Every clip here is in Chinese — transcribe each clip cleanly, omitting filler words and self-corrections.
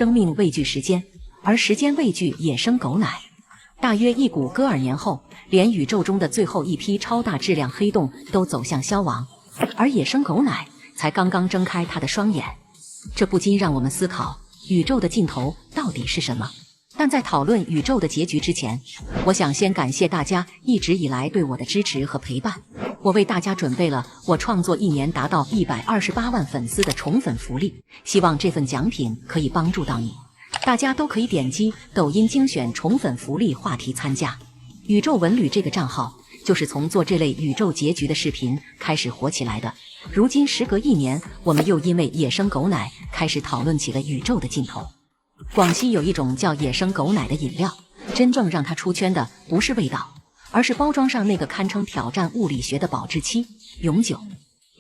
生命畏惧时间，而时间畏惧野生狗奶。大约1古戈尔年后，连宇宙中的最后一批超大质量黑洞都走向消亡，而野生狗奶才刚刚睁开它的双眼。这不禁让我们思考，宇宙的尽头到底是什么？但在讨论宇宙的结局之前，我想先感谢大家一直以来对我的支持和陪伴。我为大家准备了我创作1年达到128万粉丝的宠粉福利，希望这份奖品可以帮助到你。大家都可以点击抖音精选宠粉福利话题参加。宇宙文旅这个账号就是从做这类宇宙结局的视频开始火起来的。如今时隔1年，我们又因为野生狗奶开始讨论起了宇宙的尽头。广西有一种叫野生狗奶的饮料，真正让它出圈的不是味道，而是包装上那个堪称挑战物理学的保质期——永久。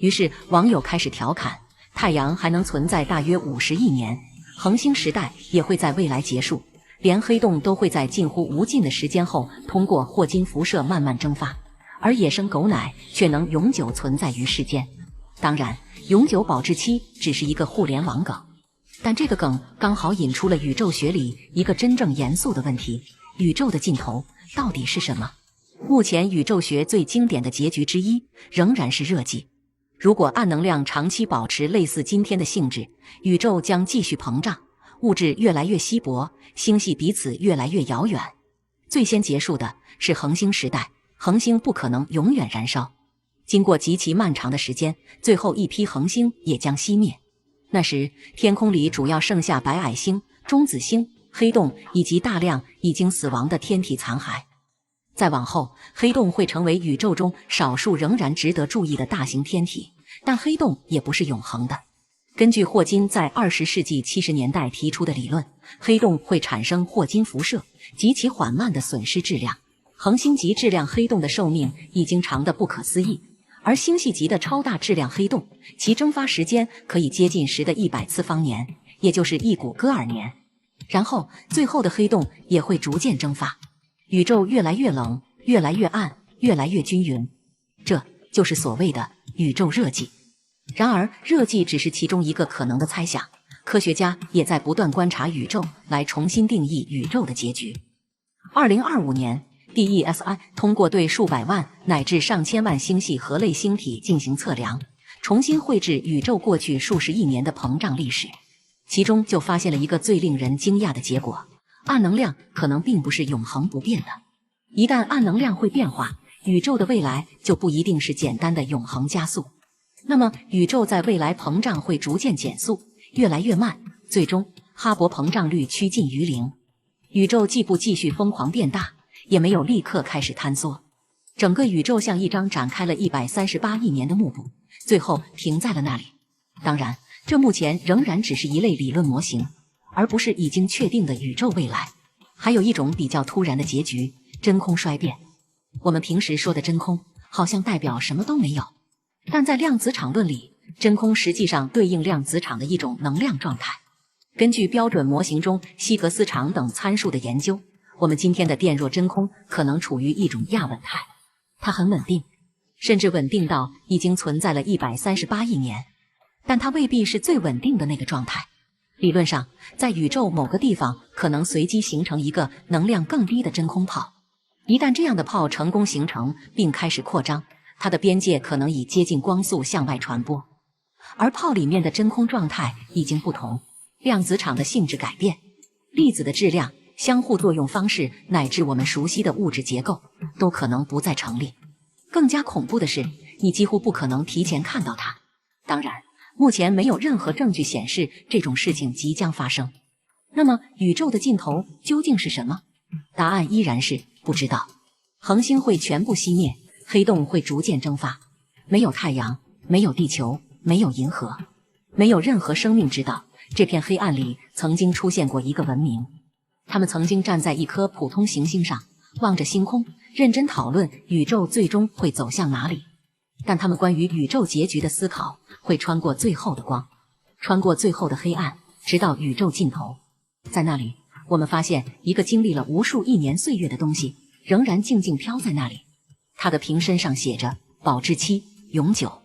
于是网友开始调侃，太阳还能存在大约50亿年，恒星时代也会在未来结束，连黑洞都会在近乎无尽的时间后通过霍金辐射慢慢蒸发，而野生狗奶却能永久存在于世间。当然，永久保质期只是一个互联网梗，但这个梗刚好引出了宇宙学里一个真正严肃的问题：宇宙的尽头到底是什么？目前宇宙学最经典的结局之一仍然是热寂。如果暗能量长期保持类似今天的性质，宇宙将继续膨胀，物质越来越稀薄，星系彼此越来越遥远。最先结束的是恒星时代，恒星不可能永远燃烧。经过极其漫长的时间，最后一批恒星也将熄灭。那时，天空里主要剩下白矮星、中子星、黑洞以及大量已经死亡的天体残骸。再往后，黑洞会成为宇宙中少数仍然值得注意的大型天体，但黑洞也不是永恒的。根据霍金在20世纪70年代提出的理论，黑洞会产生霍金辐射，极其缓慢地损失质量。恒星级质量黑洞的寿命已经长得不可思议，而星系级的超大质量黑洞，其蒸发时间可以接近10的100次方年，也就是1古戈尔年。然后，最后的黑洞也会逐渐蒸发，宇宙越来越冷，越来越暗，越来越均匀。这就是所谓的宇宙热寂。然而，热寂只是其中一个可能的猜想，科学家也在不断观察宇宙，来重新定义宇宙的结局。2025年，DESI 通过对数百万乃至上千万星系和类星体进行测量，重新绘制宇宙过去数十亿年的膨胀历史。其中就发现了一个最令人惊讶的结果：暗能量可能并不是永恒不变的。一旦暗能量会变化，宇宙的未来就不一定是简单的永恒加速。那么，宇宙在未来膨胀会逐渐减速，越来越慢，最终哈勃膨胀率趋近于0。宇宙既不继续疯狂变大，也没有立刻开始坍缩。整个宇宙像一张展开了138亿年的幕布，最后停在了那里。当然，这目前仍然只是一类理论模型，而不是已经确定的宇宙未来。还有一种比较突然的结局：真空衰变。我们平时说的真空，好像代表什么都没有，但在量子场论里，真空实际上对应量子场的一种能量状态。根据标准模型中希格斯场等参数的研究，我们今天的电弱真空可能处于一种亚稳态，它很稳定，甚至稳定到已经存在了138亿年，但它未必是最稳定的那个状态。理论上，在宇宙某个地方可能随机形成一个能量更低的真空泡。一旦这样的泡成功形成并开始扩张，它的边界可能以接近光速向外传播。而泡里面的真空状态已经不同，量子场的性质改变，粒子的质量、相互作用方式乃至我们熟悉的物质结构都可能不再成立。更加恐怖的是，你几乎不可能提前看到它。当然，目前没有任何证据显示这种事情即将发生。那么，宇宙的尽头究竟是什么？答案依然是不知道。恒星会全部熄灭，黑洞会逐渐蒸发，没有太阳，没有地球，没有银河，没有任何生命知道这片黑暗里曾经出现过一个文明。他们曾经站在一颗普通行星上，望着星空，认真讨论宇宙最终会走向哪里。但他们关于宇宙结局的思考会穿过最后的光，穿过最后的黑暗，直到宇宙尽头。在那里，我们发现一个经历了无数亿年岁月的东西仍然静静飘在那里，它的瓶身上写着保质期永久。